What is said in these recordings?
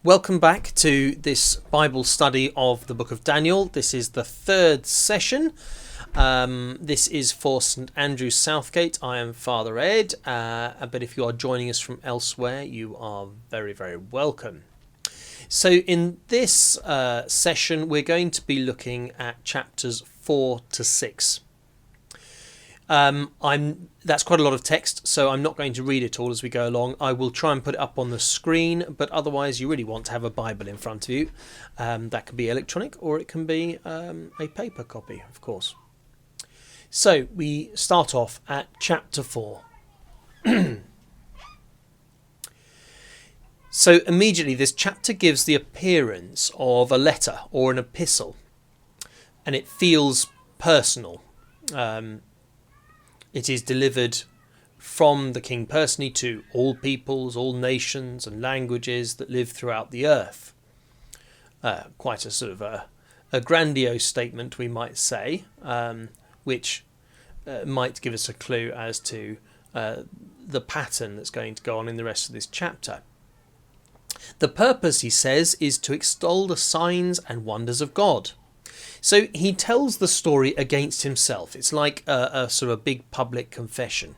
Welcome back to this Bible study of the book of Daniel. This is the third session. This is for St Andrew's Southgate. I am Father Ed, but if you are joining us from elsewhere, you are very, very welcome. So in this session, we're going to be looking at chapters 4 to 6. That's quite a lot of text, so I'm not going to read it all as we go along. I will try and put it up on the screen, but otherwise you really want to have a Bible in front of you. That can be electronic or it can be a paper copy, of course. So we start off at chapter 4. So immediately this chapter gives the appearance of a letter or an epistle, and it feels personal. It is delivered from the king personally to all peoples, all nations and languages that live throughout the earth. Quite a sort of a grandiose statement, we might say, which might give us a clue as to the pattern that's going to go on in the rest of this chapter. The purpose, he says, is to extol the signs and wonders of God. So he tells the story against himself. It's like a sort of big public confession.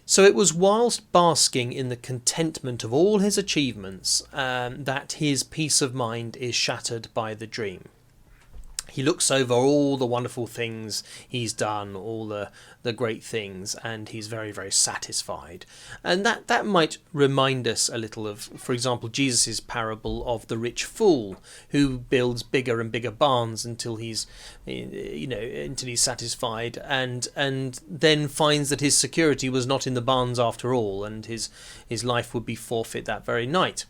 So it was whilst basking in the contentment of all his achievements that his peace of mind is shattered by the dream. He looks over all the wonderful things he's done, all the great things, and he's very, very satisfied. And that might remind us a little of, for example, Jesus' parable of the rich fool who builds bigger and bigger barns until he's satisfied, and then finds that his security was not in the barns after all, and his life would be forfeit that very night.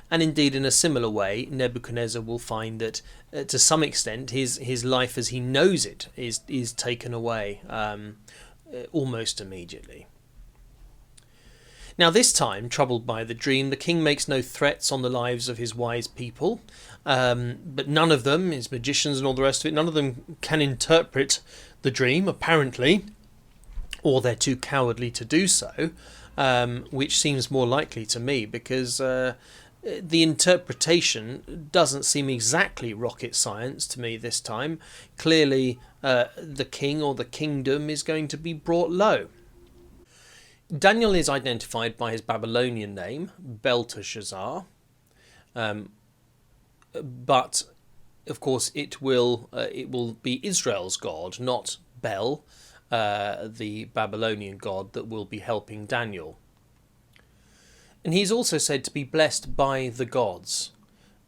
And indeed, in a similar way, Nebuchadnezzar will find that, to some extent, his life as he knows it is taken away almost immediately. Now, this time, troubled by the dream, the king makes no threats on the lives of his wise people, but none of them, his magicians and all the rest of it, none of them can interpret the dream, apparently, or they're too cowardly to do so, which seems more likely to me, because the interpretation doesn't seem exactly rocket science to me this time. Clearly, the king or the kingdom is going to be brought low. Daniel is identified by his Babylonian name, Belteshazzar, but of course it will be Israel's god, not Bel, the Babylonian god that will be helping Daniel. And he's also said to be blessed by the gods.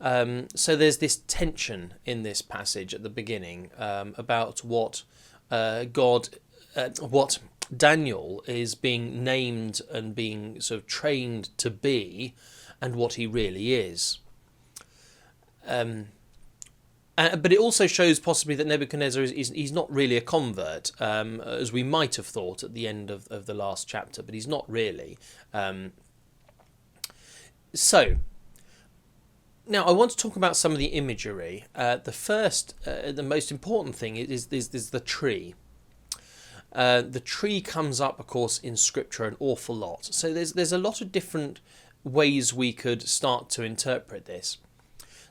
So there's this tension in this passage at the beginning about what what Daniel is being named and being sort of trained to be, and what he really is. But it also shows possibly that Nebuchadnezzar he's not really a convert, as we might have thought at the end of the last chapter, but he's not really. So, now I want to talk about some of the imagery. The most important thing is the tree. The tree comes up, of course, in Scripture an awful lot. So there's a lot of different ways we could start to interpret this.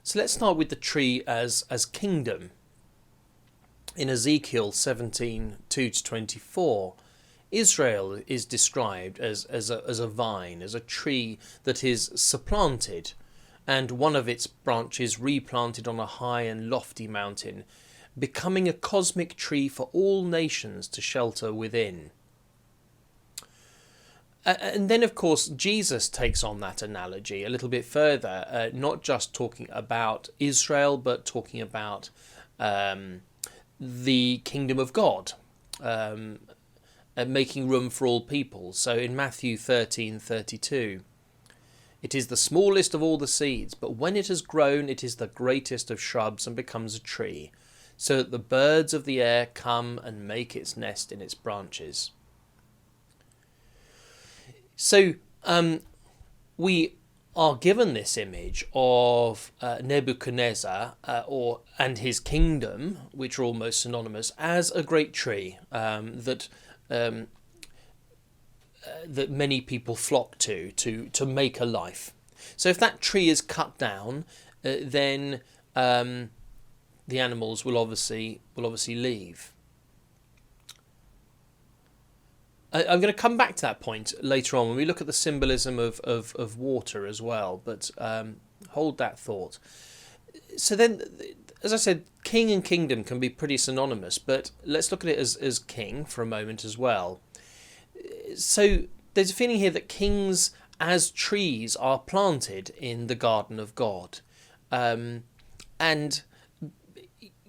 So let's start with the tree as kingdom. In Ezekiel 17:2-24. Israel is described as a vine, as a tree that is supplanted, and one of its branches replanted on a high and lofty mountain, becoming a cosmic tree for all nations to shelter within. And then, of course, Jesus takes on that analogy a little bit further, not just talking about Israel, but talking about the kingdom of God. Making room for all people. So in Matthew 13:32, it is the smallest of all the seeds, but when it has grown, it is the greatest of shrubs and becomes a tree, so that the birds of the air come and make its nest in its branches. So we are given this image of Nebuchadnezzar and his kingdom, which are almost synonymous, as a great tree that many people flock to make a life. So if that tree is cut down, then the animals will obviously leave. I'm going to come back to that point later on when we look at the symbolism of water as well, but hold that thought. So then, as I said, king and kingdom can be pretty synonymous, but let's look at it as king for a moment as well. So there's a feeling here that kings as trees are planted in the garden of God, and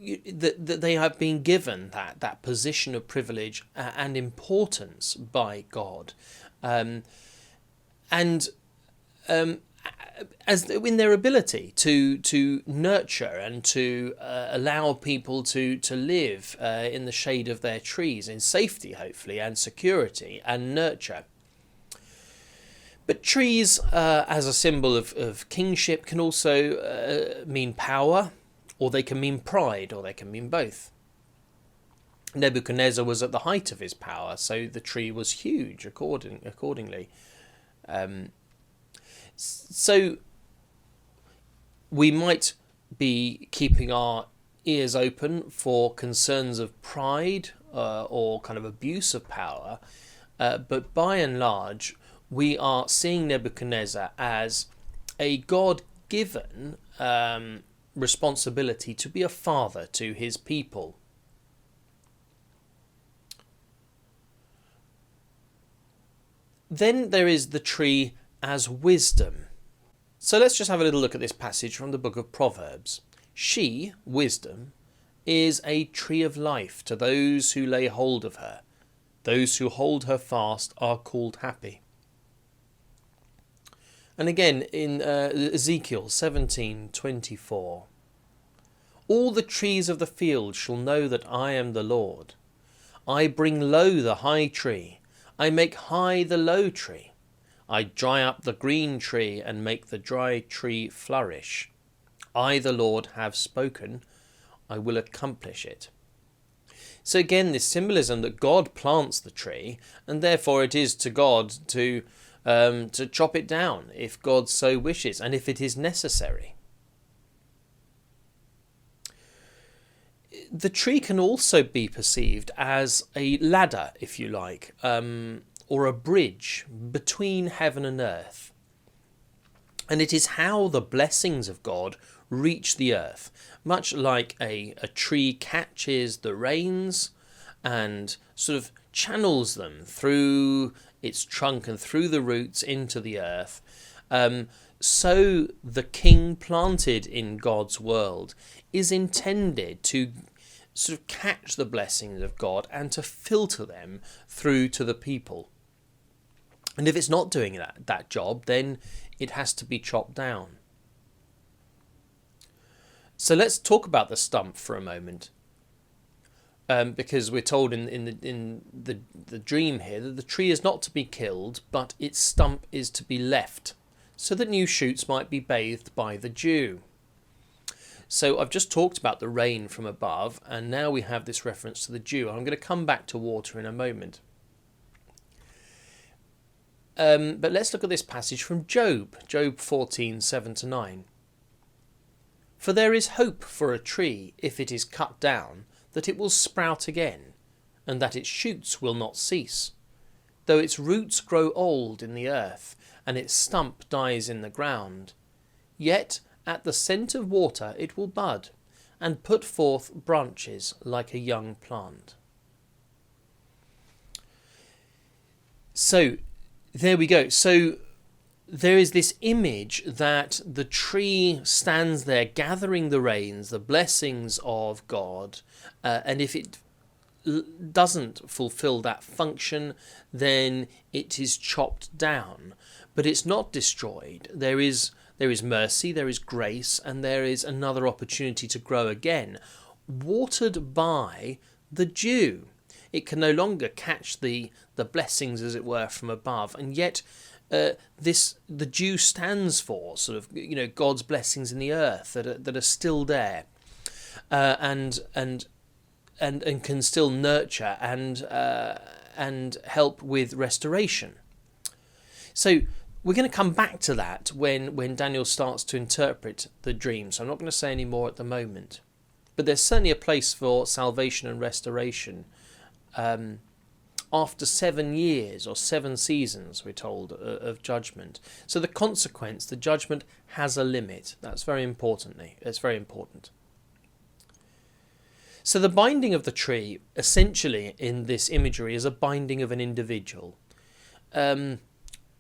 that they have been given that position of privilege and importance by God, and as in their ability to nurture and to allow people to live in the shade of their trees in safety, hopefully, and security and nurture. But trees, as a symbol of kingship, can also mean power, or they can mean pride, or they can mean both. Nebuchadnezzar was at the height of his power, so the tree was huge accordingly. So we might be keeping our ears open for concerns of pride or kind of abuse of power, but by and large, we are seeing Nebuchadnezzar as a God-given responsibility to be a father to his people. Then there is the tree as wisdom. So let's just have a little look at this passage from the book of Proverbs. She, wisdom, is a tree of life to those who lay hold of her. Those who hold her fast are called happy. And again in Ezekiel 17:24, all the trees of the field shall know that I am the Lord. I bring low the high tree, I make high the low tree. I dry up the green tree and make the dry tree flourish. I, the Lord, have spoken. I will accomplish it. So again, this symbolism that God plants the tree, and therefore it is to God to chop it down if God so wishes and if it is necessary. The tree can also be perceived as a ladder, if you like, or a bridge between heaven and earth. And it is how the blessings of God reach the earth, much like a tree catches the rains and sort of channels them through its trunk and through the roots into the earth. So the king planted in God's world is intended to sort of catch the blessings of God and to filter them through to the people. And if it's not doing that job, then it has to be chopped down. So let's talk about the stump for a moment, because we're told in the dream here that the tree is not to be killed, but its stump is to be left, so that new shoots might be bathed by the dew. So I've just talked about the rain from above, and now we have this reference to the dew. I'm going to come back to water in a moment. But let's look at this passage from Job 14:7-9. For there is hope for a tree, if it is cut down, that it will sprout again, and that its shoots will not cease. Though its roots grow old in the earth, and its stump dies in the ground, yet at the scent of water it will bud, and put forth branches like a young plant. So there we go. So there is this image that the tree stands there gathering the rains, the blessings of God, and if it doesn't fulfill that function, then it is chopped down. But it's not destroyed. There is mercy, there is grace, and there is another opportunity to grow again, watered by the dew. It can no longer catch the blessings, as it were, from above, and yet the dew stands for sort of God's blessings in the earth that are still there, and can still nurture and help with restoration. So We're going to come back to that when Daniel starts to interpret the dream, so I'm not going to say any more at the moment. But there's certainly a place for salvation and restoration after 7 years or 7 seasons, we're told, of judgment. So the consequence, the judgment, has a limit. That's very importantly. It's very important. So the binding of the tree, essentially, in this imagery, is a binding of an individual.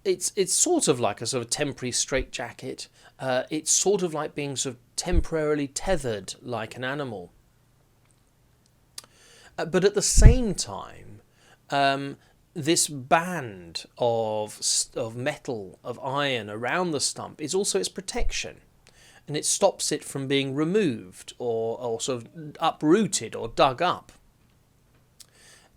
It's sort of like a sort of temporary straitjacket. It's sort of like being sort of temporarily tethered like an animal. But at the same time, this band of metal, of iron around the stump is also its protection. And it stops it from being removed or sort of uprooted or dug up.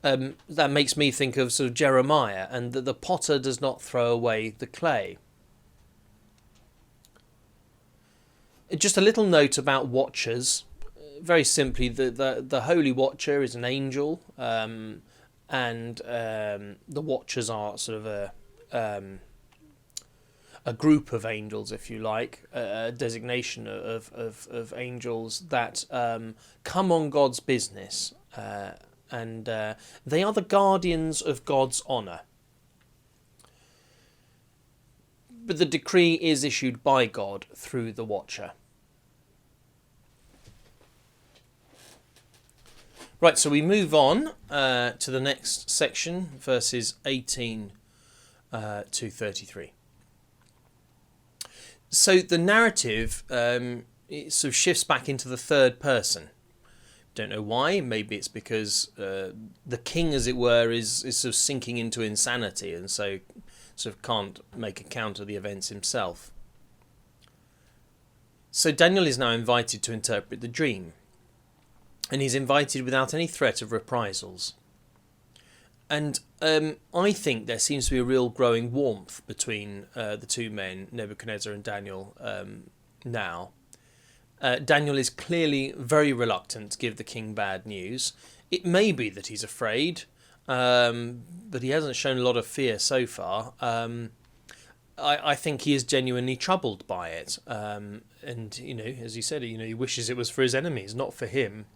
That makes me think of sort of Jeremiah, and that the potter does not throw away the clay. Just a little note about watchers. Very simply, the Holy Watcher is an angel, and the watchers are sort of a group of angels, if you like, a designation of angels that come on God's business, and they are the guardians of God's honour. But the decree is issued by God through the Watcher. Right, so we move on to the next section, verses 18 to 33. So the narrative it sort of shifts back into the third person. Don't know why. Maybe it's because the king, as it were, is sort of sinking into insanity, and so sort of can't make account of the events himself. So Daniel is now invited to interpret the dream. And he's invited without any threat of reprisals. And I think there seems to be a real growing warmth between the two men, Nebuchadnezzar and Daniel, now. Daniel is clearly very reluctant to give the king bad news. It may be that he's afraid, but he hasn't shown a lot of fear so far. I think he is genuinely troubled by it. And, as he said, he wishes it was for his enemies, not for him.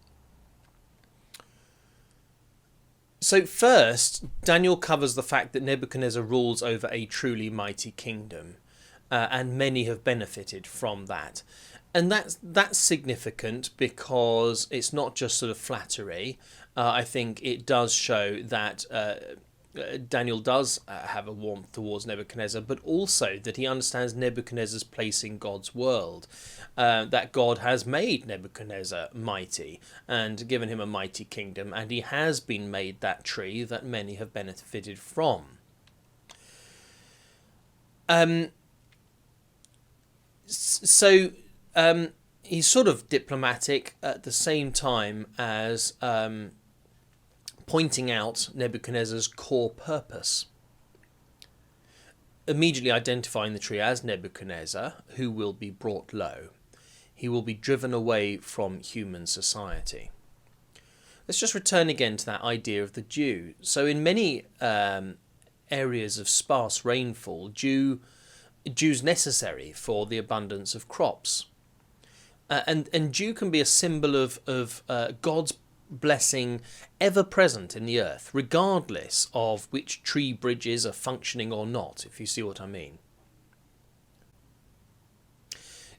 So first, Daniel covers the fact that Nebuchadnezzar rules over a truly mighty kingdom, and many have benefited from that. And that's significant because it's not just sort of flattery. I think it does show that Daniel does have a warmth towards Nebuchadnezzar, but also that he understands Nebuchadnezzar's place in God's world. That God has made Nebuchadnezzar mighty and given him a mighty kingdom, and he has been made that tree that many have benefited from. He's sort of diplomatic at the same time as pointing out Nebuchadnezzar's core purpose. Immediately identifying the tree as Nebuchadnezzar, who will be brought low. He will be driven away from human society. Let's just return again to that idea of the dew. So in many areas of sparse rainfall, dew's necessary for the abundance of crops. And dew can be a symbol of God's blessing ever present in the earth, regardless of which tree bridges are functioning or not, if you see what I mean.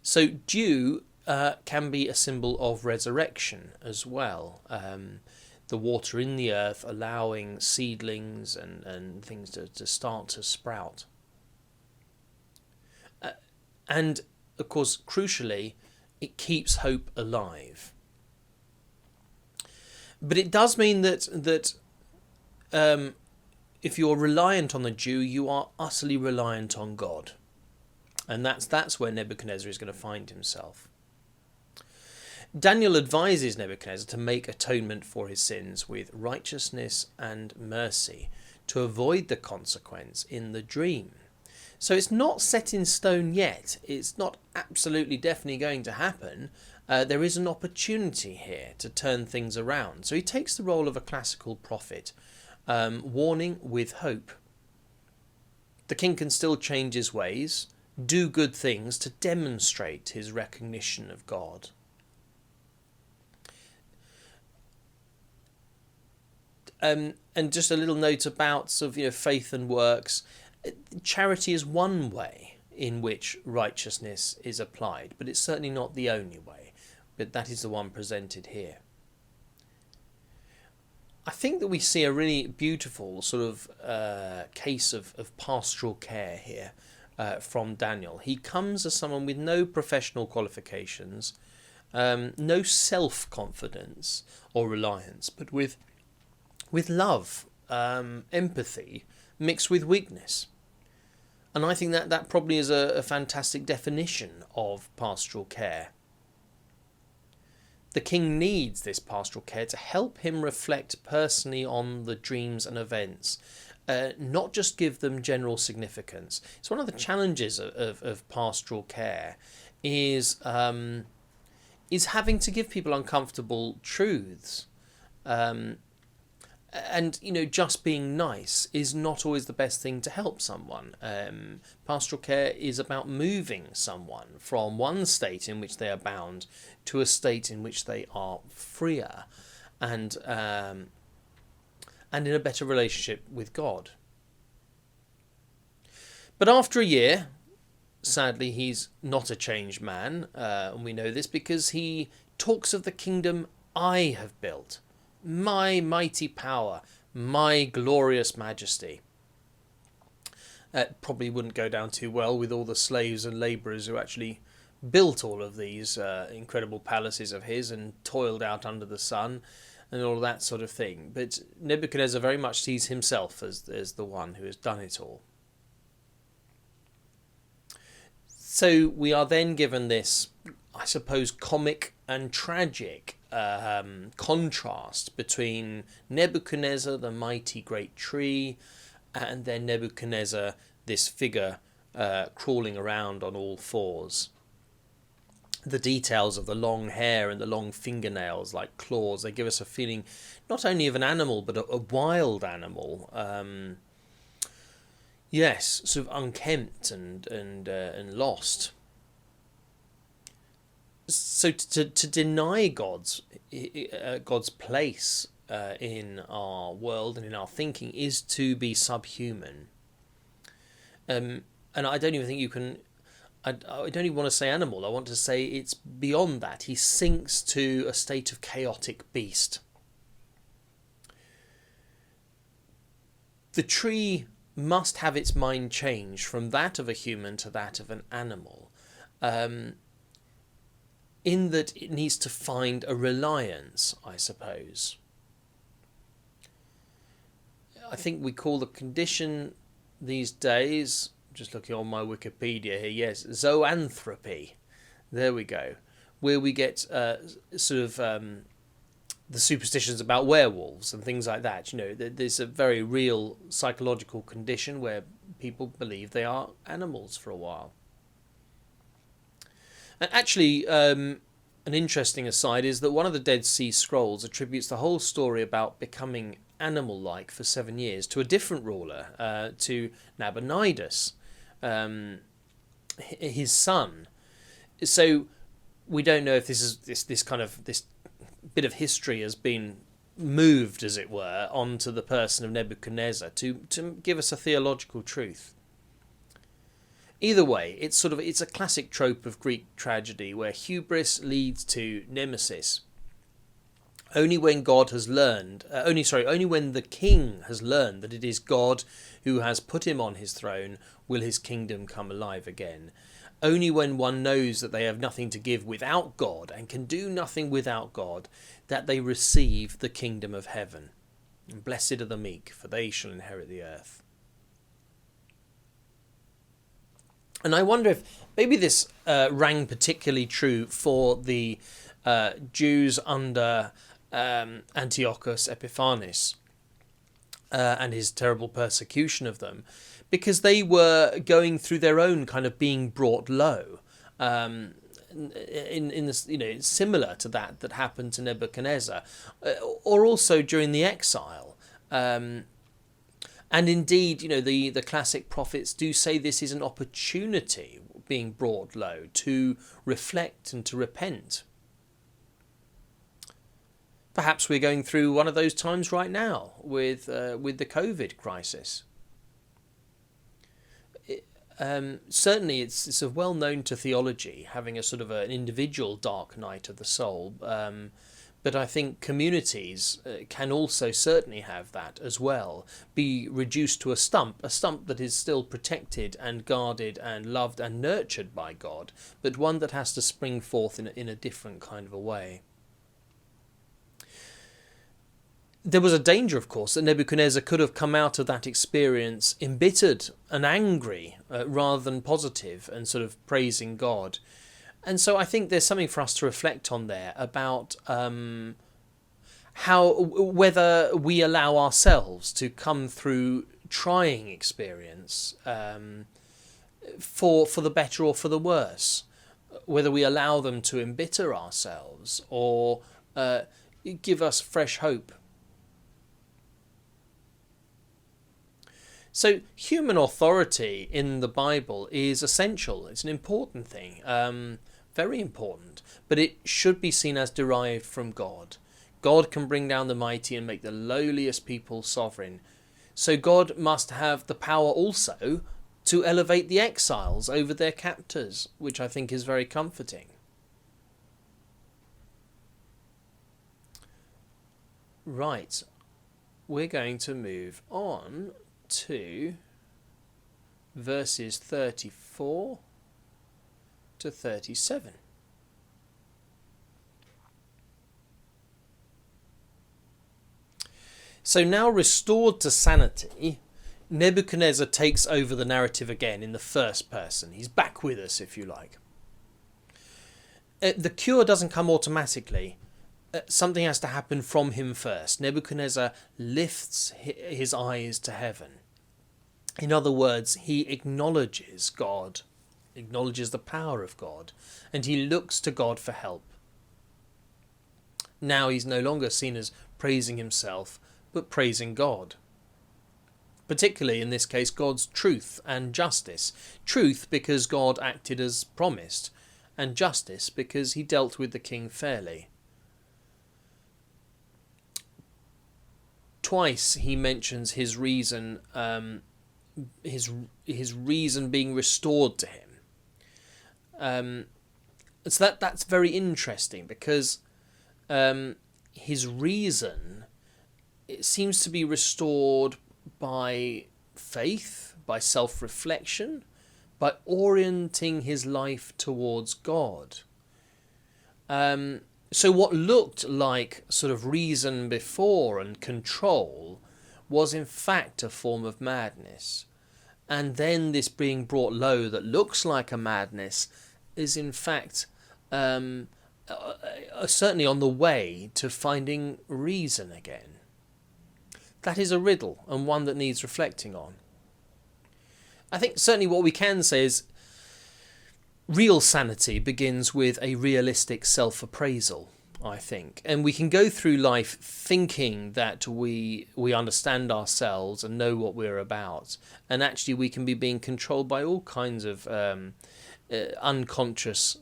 So dew can be a symbol of resurrection as well. The water in the earth allowing seedlings and things to start to sprout. And, of course, crucially, it keeps hope alive. But it does mean that if you're reliant on the dew, you are utterly reliant on God. And that's where Nebuchadnezzar is going to find himself. Daniel advises Nebuchadnezzar to make atonement for his sins with righteousness and mercy to avoid the consequence in the dream. So it's not set in stone yet. It's not absolutely definitely going to happen. There is an opportunity here to turn things around. So he takes the role of a classical prophet, warning with hope. The king can still change his ways, do good things to demonstrate his recognition of God. And just a little note about sort of, faith and works. Charity is one way in which righteousness is applied, but it's certainly not the only way. But that is the one presented here. I think that we see a really beautiful sort of case of pastoral care here from Daniel. He comes as someone with no professional qualifications, no self-confidence or reliance, but with love, empathy, mixed with weakness. And I think that probably is a fantastic definition of pastoral care. The king needs this pastoral care to help him reflect personally on the dreams and events, not just give them general significance. It's one of the challenges of pastoral care is having to give people uncomfortable truths. And, just being nice is not always the best thing to help someone. Pastoral care is about moving someone from one state in which they are bound to a state in which they are freer and in a better relationship with God. But after a year, sadly, he's not a changed man, and we know this because he talks of the kingdom I have built. My mighty power, my glorious majesty. Probably wouldn't go down too well with all the slaves and labourers who actually built all of these incredible palaces of his and toiled out under the sun and all that sort of thing. But Nebuchadnezzar very much sees himself as the one who has done it all. So we are then given this, I suppose, comic and tragic contrast between Nebuchadnezzar, the mighty great tree, and then Nebuchadnezzar, this figure crawling around on all fours. The details of the long hair and the long fingernails like claws, they give us a feeling not only of an animal, but a wild animal. Yes, sort of unkempt and lost. So to deny God's place in our world and in our thinking is to be subhuman. And I don't even think you can. I don't even want to say animal. I want to say it's beyond that. He sinks to a state of chaotic beast. The tree must have its mind changed from that of a human to that of an animal. In that it needs to find a reliance, I suppose. I think we call the condition these days, just looking on my Wikipedia here, yes, zoanthropy. There we go. Where we get the superstitions about werewolves and things like that. There's a very real psychological condition where people believe they are animals for a while. And actually, an interesting aside is that one of the Dead Sea Scrolls attributes the whole story about becoming animal-like for 7 years to a different ruler, to Nabonidus, his son. So we don't know if this bit of history has been moved, as it were, onto the person of Nebuchadnezzar to give us a theological truth. Either way, it's a classic trope of Greek tragedy where hubris leads to nemesis. Only when only when the king has learned that it is God who has put him on his throne will his kingdom come alive again. Only when one knows that they have nothing to give without God and can do nothing without God, that they receive the kingdom of heaven. And blessed are the meek, for they shall inherit the earth. And I wonder if maybe this rang particularly true for the Jews under Antiochus Epiphanes and his terrible persecution of them, because they were going through their own kind of being brought low. In this, similar to that happened to Nebuchadnezzar, or also during the exile. And indeed, the classic prophets do say this is an opportunity being brought low to reflect and to repent. Perhaps we're going through one of those times right now with the COVID crisis. Certainly, it's a well known to theology having a sort of an individual dark night of the soul. But I think communities can also certainly have that as well, be reduced to a stump that is still protected and guarded and loved and nurtured by God, but one that has to spring forth in a different kind of a way. There was a danger, of course, that Nebuchadnezzar could have come out of that experience embittered and angry rather than positive and sort of praising God. And so I think there's something for us to reflect on there about whether we allow ourselves to come through trying experience for the better or for the worse, whether we allow them to embitter ourselves or give us fresh hope. So human authority in the Bible is essential. It's an important thing, very important, but it should be seen as derived from God. God can bring down the mighty and make the lowliest people sovereign. So God must have the power also to elevate the exiles over their captors, which I think is very comforting. Right, we're going to move on to verses 34 to 37. So now restored to sanity, Nebuchadnezzar takes over the narrative again in the first person. He's back with us, if you like. The cure doesn't come automatically. Something has to happen from him first. Nebuchadnezzar lifts his eyes to heaven. In other words, he acknowledges God, acknowledges the power of God, and he looks to God for help. Now he's no longer seen as praising himself, but praising God. Particularly in this case, God's truth and justice. Truth because God acted as promised, and justice because he dealt with the king fairly. Twice he mentions his reason, his reason being restored to him. So that's very interesting because his reason, it seems to be restored by faith, by self-reflection, by orienting his life towards God. So what looked like sort of reason before and control was in fact a form of madness. And then this being brought low that looks like a madness is in fact certainly on the way to finding reason again. That is a riddle and one that needs reflecting on. I think certainly what we can say is real sanity begins with a realistic self-appraisal, I think. And we can go through life thinking that we understand ourselves and know what we're about. And actually we can be being controlled by all kinds of unconscious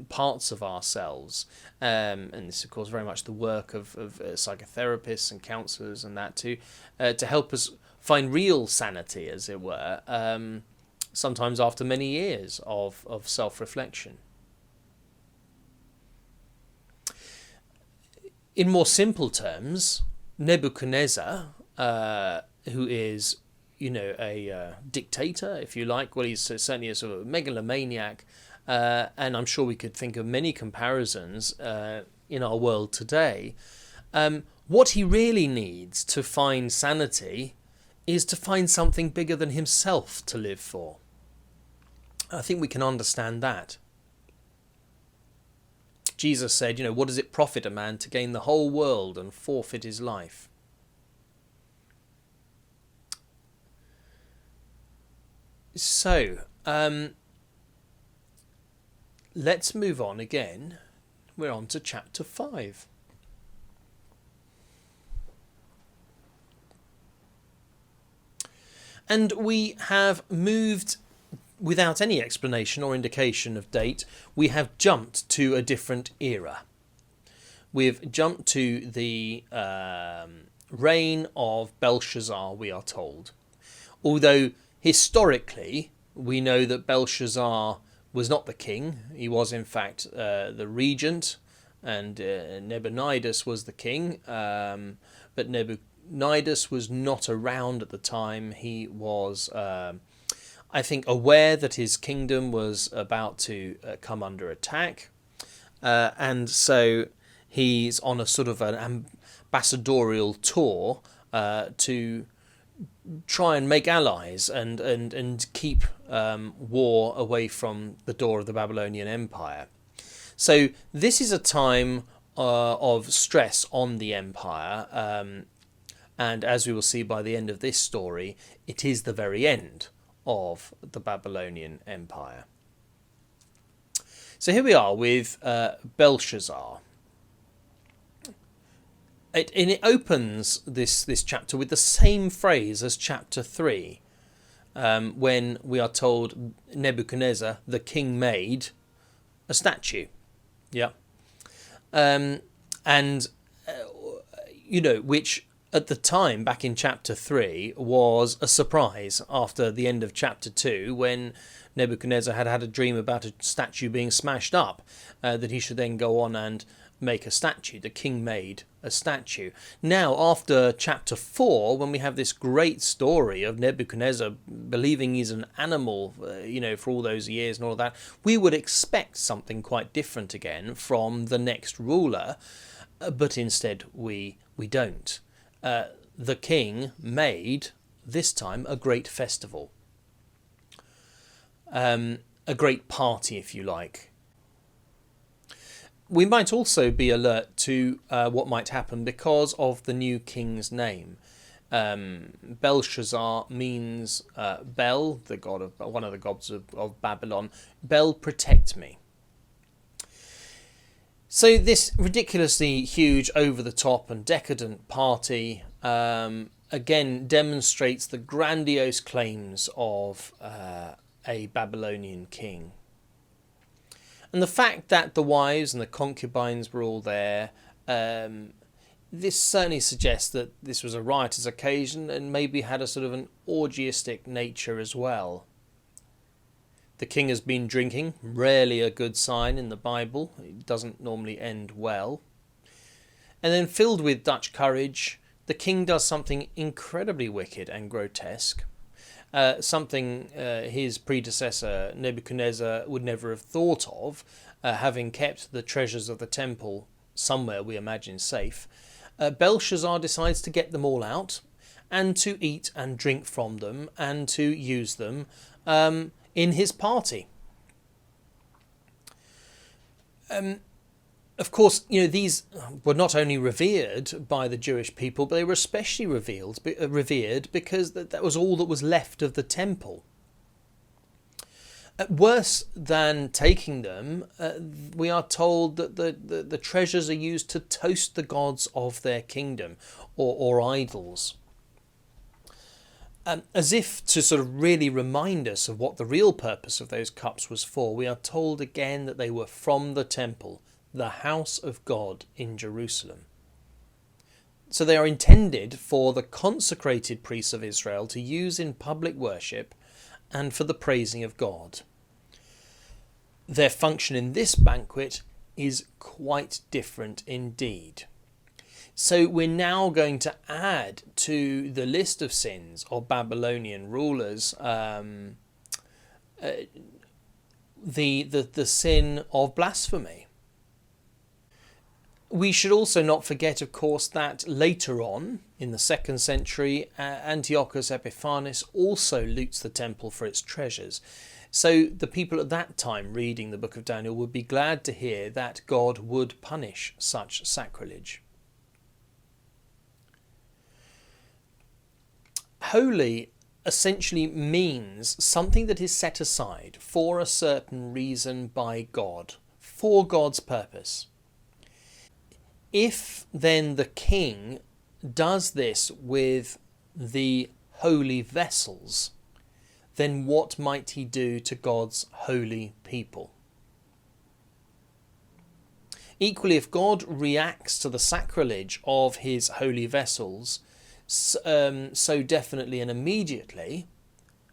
parts of ourselves. And this is, of course, very much the work of psychotherapists and counsellors and that too, to help us find real sanity, as it were, sometimes after many years of self-reflection. In more simple terms, Nebuchadnezzar, who is, a dictator, if you like, well, he's certainly a sort of megalomaniac, and I'm sure we could think of many comparisons in our world today. What he really needs to find sanity is to find something bigger than himself to live for. I think we can understand that. Jesus said, what does it profit a man to gain the whole world and forfeit his life? So, let's move on again. We're on to chapter 5. And we have moved, without any explanation or indication of date, we have jumped to a different era. We've jumped to the reign of Belshazzar, we are told. Although historically we know that Belshazzar was not the king. He was in fact the regent, and Nabonidus was the king. But Nabonidus was not around at the time. He was, I think, aware that his kingdom was about to come under attack. And so he's on a sort of an ambassadorial tour to try and make allies and keep war away from the door of the Babylonian Empire. So this is a time of stress on the empire, and as we will see by the end of this story, it is the very end of the Babylonian Empire. So here we are with Belshazzar. It opens this chapter with the same phrase as chapter 3, when we are told Nebuchadnezzar, the king, made a statue. Yeah. Which at the time, back in chapter 3, was a surprise after the end of chapter 2, when Nebuchadnezzar had a dream about a statue being smashed up, that he should then go on and make a statue. The king made a statue. Now, after chapter 4, when we have this great story of Nebuchadnezzar believing he's an animal, for all those years and all that, we would expect something quite different again from the next ruler, but instead we don't. The king made, this time, a great festival. A great party, if you like. We might also be alert to what might happen because of the new king's name. Belshazzar means Bel, the god of one of the gods of Babylon. Bel, protect me. So this ridiculously huge, over-the-top and decadent party again demonstrates the grandiose claims of a Babylonian king. And the fact that the wives and the concubines were all there, this certainly suggests that this was a riotous occasion and maybe had a sort of an orgiastic nature as well. The king has been drinking, rarely a good sign in the Bible. It doesn't normally end well. And then, filled with Dutch courage, the king does something incredibly wicked and grotesque. Something his predecessor Nebuchadnezzar would never have thought of, having kept the treasures of the temple somewhere, we imagine, safe. Belshazzar decides to get them all out and to eat and drink from them and to use them in his party. Of course, these were not only revered by the Jewish people, but they were especially revered because that was all that was left of the temple. Worse than taking them, we are told that the treasures are used to toast the gods of their kingdom, or idols. As if to sort of really remind us of what the real purpose of those cups was for, we are told again that they were from the temple, the house of God in Jerusalem. So they are intended for the consecrated priests of Israel to use in public worship and for the praising of God. Their function in this banquet is quite different indeed. So we're now going to add to the list of sins of Babylonian rulers the sin of blasphemy. We should also not forget, of course, that later on, in the 2nd century, Antiochus Epiphanes also loots the temple for its treasures. So the people at that time reading the book of Daniel would be glad to hear that God would punish such sacrilege. Holy essentially means something that is set aside for a certain reason by God, for God's purpose. If then the king does this with the holy vessels, then what might he do to God's holy people? Equally, if God reacts to the sacrilege of his holy vessels so definitely and immediately,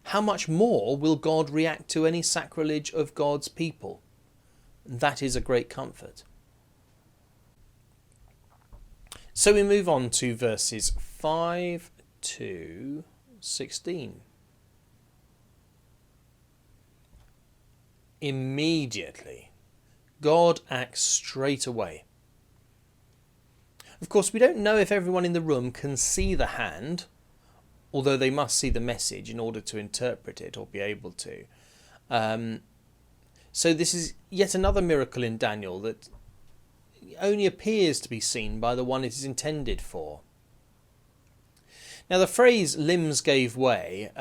how much more will God react to any sacrilege of God's people? That is a great comfort. So we move on to verses 5 to 16. Immediately, God acts straight away. Of course, we don't know if everyone in the room can see the hand, although they must see the message in order to interpret it or be able to. So this is yet another miracle in Daniel that only appears to be seen by the one it is intended for. Now, the phrase limbs gave way,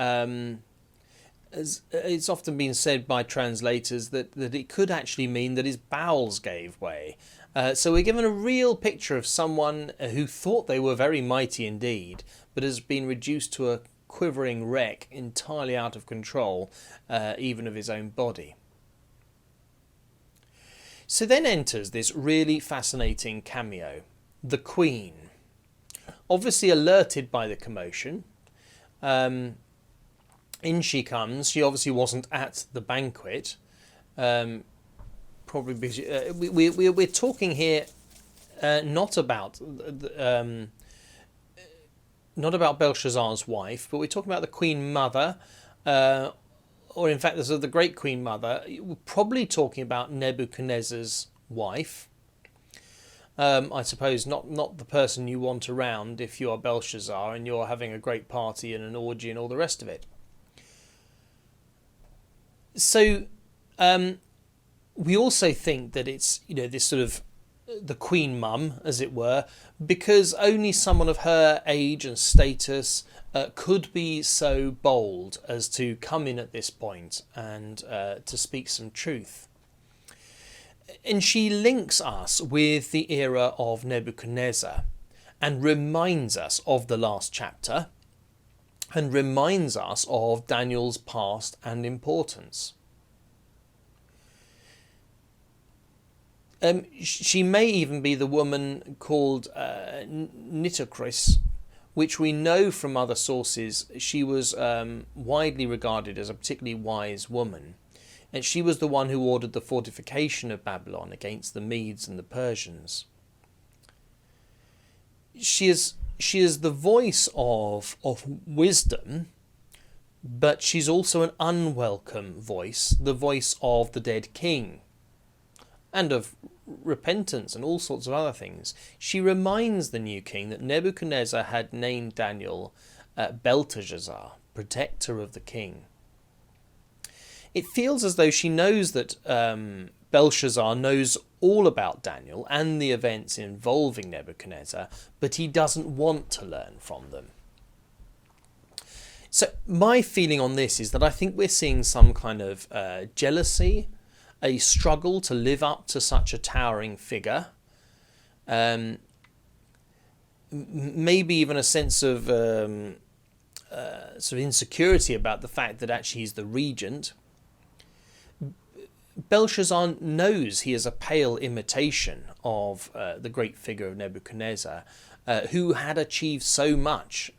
it's often been said by translators that it could actually mean that his bowels gave way. So we're given a real picture of someone who thought they were very mighty indeed, but has been reduced to a quivering wreck, entirely out of control, even of his own body. So then enters this really fascinating cameo, the Queen. Obviously alerted by the commotion, in she comes. She obviously wasn't at the banquet, probably because we're talking here not about Belshazzar's wife, but we're talking about the Queen Mother, or in fact, the Great Queen Mother. We're probably talking about Nebuchadnezzar's wife. I suppose not the person you want around if you are Belshazzar and you're having a great party and an orgy and all the rest of it. So we also think that it's, this sort of the Queen Mum, as it were, because only someone of her age and status could be so bold as to come in at this point and to speak some truth. And she links us with the era of Nebuchadnezzar and reminds us of the last chapter and reminds us of Daniel's past and importance. She may even be the woman called Nitocris, which we know from other sources she was widely regarded as a particularly wise woman. And she was the one who ordered the fortification of Babylon against the Medes and the Persians. She is the voice of wisdom, but she's also an unwelcome voice, the voice of the dead king, and of repentance and all sorts of other things. She reminds the new king that Nebuchadnezzar had named Daniel Belteshazzar, protector of the king. It feels as though she knows that Belshazzar knows all about Daniel and the events involving Nebuchadnezzar, but he doesn't want to learn from them. So my feeling on this is that I think we're seeing some kind of jealousy, a struggle to live up to such a towering figure, maybe even a sense of sort of insecurity about the fact that actually he's the regent. Belshazzar knows he is a pale imitation of the great figure of Nebuchadnezzar, who had achieved so much,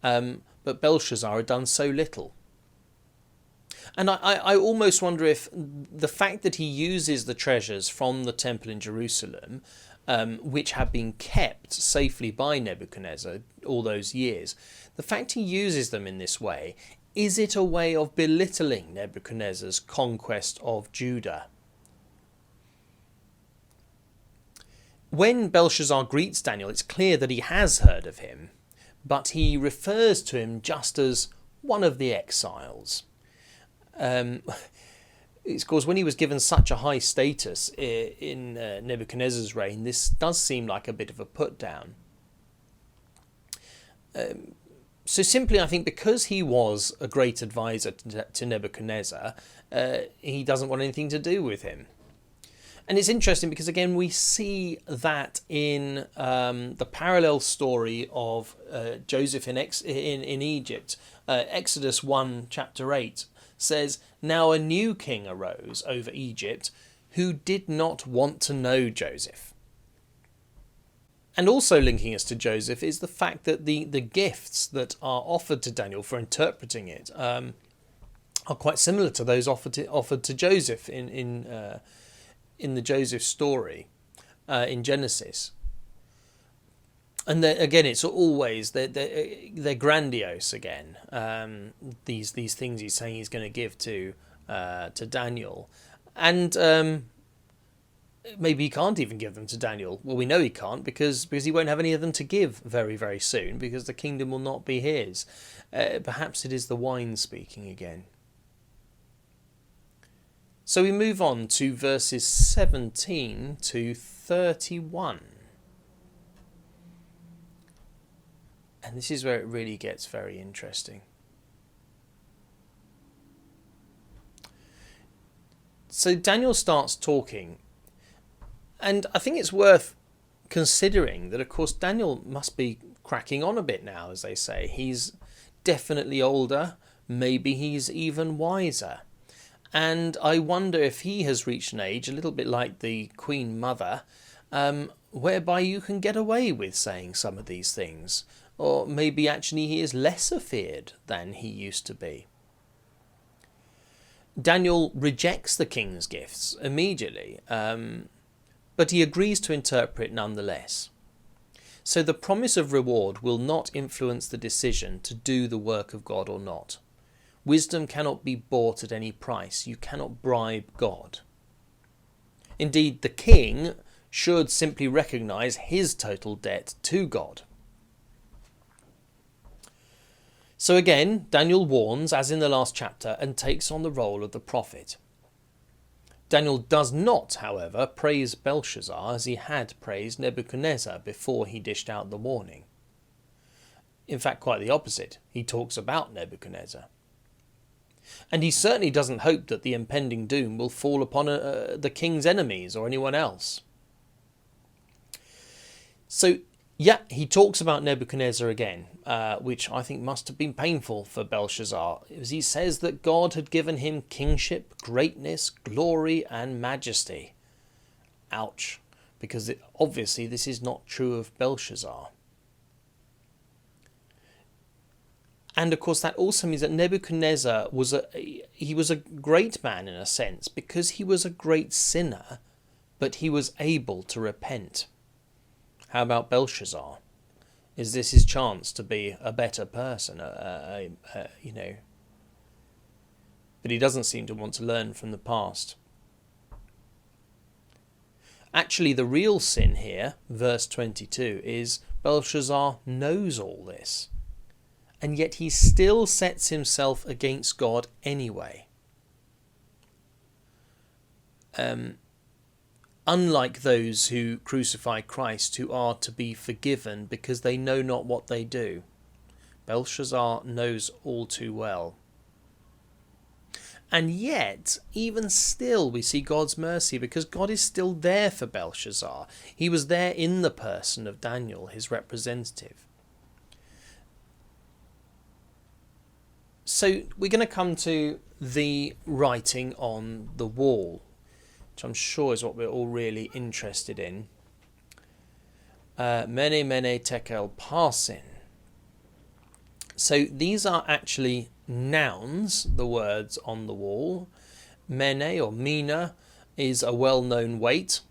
but Belshazzar had done so little. And I almost wonder if the fact that he uses the treasures from the temple in Jerusalem, which have been kept safely by Nebuchadnezzar all those years, the fact he uses them in this way, is it a way of belittling Nebuchadnezzar's conquest of Judah? When Belshazzar greets Daniel, it's clear that he has heard of him, but he refers to him just as one of the exiles. It's because when he was given such a high status in Nebuchadnezzar's reign, this does seem like a bit of a put down. So simply, I think because he was a great advisor to Nebuchadnezzar, he doesn't want anything to do with him. And it's interesting because, again, we see that in the parallel story of Joseph in Egypt. Exodus 1, chapter 8 says, "Now a new king arose over Egypt who did not want to know Joseph." And also linking us to Joseph is the fact that the gifts that are offered to Daniel for interpreting it are quite similar to those offered to Joseph in the Joseph story in Genesis. And again, it's always they're grandiose again. These things he's saying he's going to give to Daniel, and maybe he can't even give them to Daniel. Well, we know he can't because he won't have any of them to give very, very soon, because the kingdom will not be his. Perhaps it is the wine speaking again. So we move on to verses 17 to 31. And this is where it really gets very interesting. So Daniel starts talking, and I think it's worth considering that, of course, Daniel must be cracking on a bit now, as they say. He's definitely older, maybe he's even wiser. And I wonder if he has reached an age, a little bit like the Queen Mother, whereby you can get away with saying some of these things. Or maybe actually he is less afeared than he used to be. Daniel rejects the king's gifts immediately, but he agrees to interpret nonetheless. So the promise of reward will not influence the decision to do the work of God or not. Wisdom cannot be bought at any price. You cannot bribe God. Indeed, the king should simply recognize his total debt to God. So again, Daniel warns, as in the last chapter, and takes on the role of the prophet. Daniel does not, however, praise Belshazzar as he had praised Nebuchadnezzar before he dished out the warning. In fact, quite the opposite. He talks about Nebuchadnezzar. And he certainly doesn't hope that the impending doom will fall upon the king's enemies or anyone else. So, yeah, he talks about Nebuchadnezzar again, which I think must have been painful for Belshazzar, as he says that God had given him kingship, greatness, glory, and majesty. Ouch, because obviously this is not true of Belshazzar. And of course that also means that Nebuchadnezzar was a great man in a sense, because he was a great sinner, but he was able to repent. How about Belshazzar? Is this his chance to be a better person? But he doesn't seem to want to learn from the past. Actually, the real sin here, verse 22, is Belshazzar knows all this, and yet he still sets himself against God anyway. Unlike those who crucify Christ, who are to be forgiven because they know not what they do, Belshazzar knows all too well. And yet, even still, we see God's mercy, because God is still there for Belshazzar. He was there in the person of Daniel, his representative. So we're going to come to the writing on the wall, which I'm sure is what we're all really interested in. Mene, mene, tekel, parsin. So these are actually nouns, the words on the wall. Mene or mina is a well-known weight.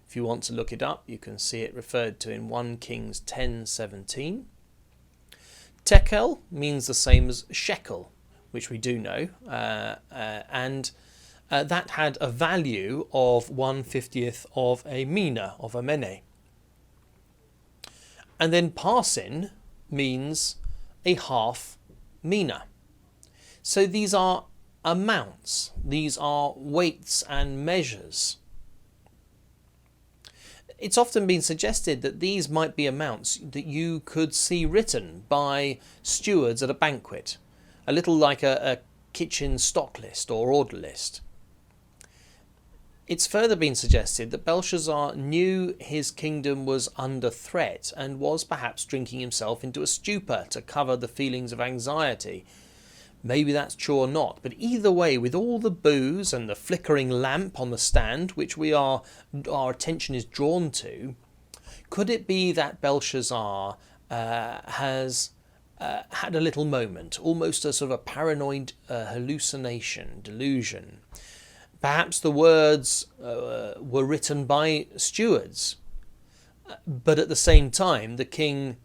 If you want to look it up, you can see it referred to in 1 Kings 10:17. Tekel means the same as shekel, which we do know, and that had a value of 1/50th of a mina, of a mene. And then parsin means a half mina. So these are amounts, these are weights and measures. It's often been suggested that these might be amounts that you could see written by stewards at a banquet, a little like a kitchen stock list or order list. It's further been suggested that Belshazzar knew his kingdom was under threat and was perhaps drinking himself into a stupor to cover the feelings of anxiety. Maybe that's true or not, but either way, with all the booze and the flickering lamp on the stand, which our attention is drawn to, could it be that Belshazzar has had a little moment, almost a sort of a paranoid hallucination, delusion? Perhaps the words were written by stewards, but at the same time, the king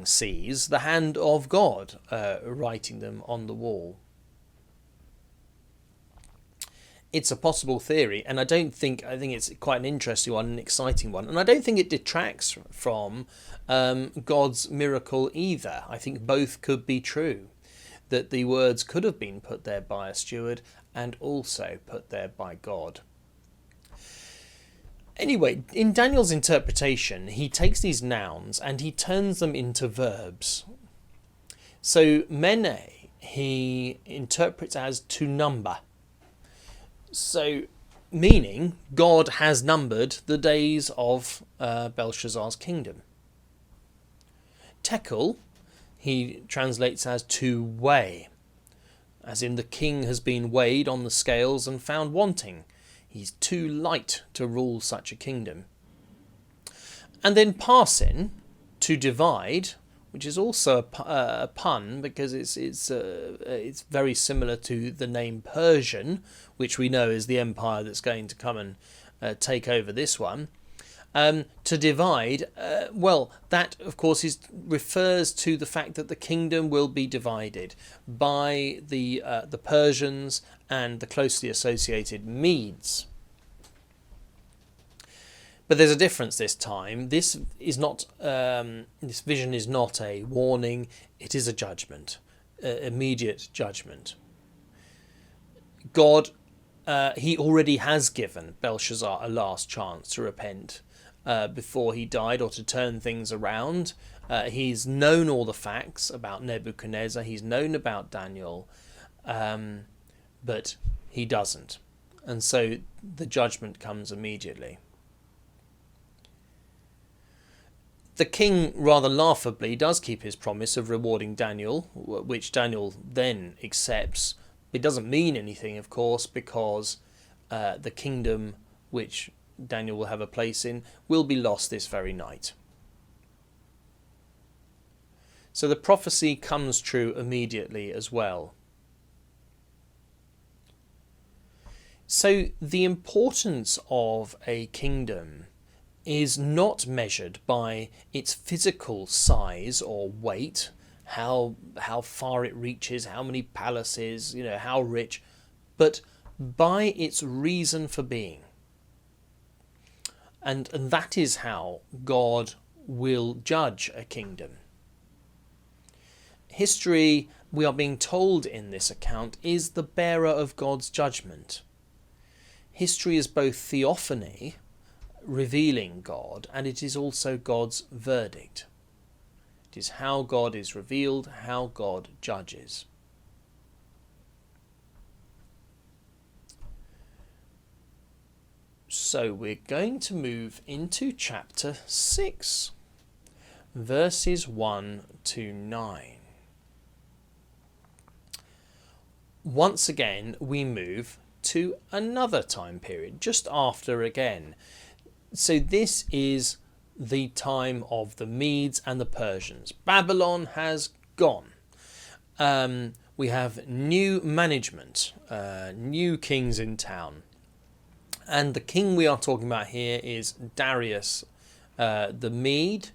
sees the hand of God writing them on the wall. It's a possible theory, and I think it's quite an interesting one, an exciting one, and I don't think it detracts from God's miracle either. I think both could be true, that the words could have been put there by a steward and also put there by God. Anyway, in Daniel's interpretation, he takes these nouns and he turns them into verbs. So mene he interprets as to number. So meaning God has numbered the days of Belshazzar's kingdom. Tekel he translates as to weigh, as in the king has been weighed on the scales and found wanting. He's too light to rule such a kingdom. And then parsin, to divide, which is also a pun because it's very similar to the name Persian, which we know is the empire that's going to come and take over this one. To divide, well, that of course refers to the fact that the kingdom will be divided by the Persians and the closely associated Medes. But there's a difference this time. This vision is not a warning; it is a judgment, immediate judgment. God, he already has given Belshazzar a last chance to repent before he died, or to turn things around. He's known all the facts about Nebuchadnezzar. He's known about Daniel, but he doesn't, and so the judgment comes immediately. The king, rather laughably, does keep his promise of rewarding Daniel, which Daniel then accepts. It doesn't mean anything, of course, because the kingdom which Daniel will have a place in will be lost this very night. So the prophecy comes true immediately as well. So the importance of a kingdom is not measured by its physical size or weight, how far it reaches, how many palaces, how rich, but by its reason for being. And that is how God will judge a kingdom. History, we are being told in this account, is the bearer of God's judgment. History is both theophany, revealing God, and it is also God's verdict. It is how God is revealed, how God judges. So we're going to move into chapter 6, verses 1 to 9. Once again, we move to another time period, just after again. So this is the time of the Medes and the Persians. Babylon has gone. We have new management, new kings in town. And the king we are talking about here is Darius the Mede,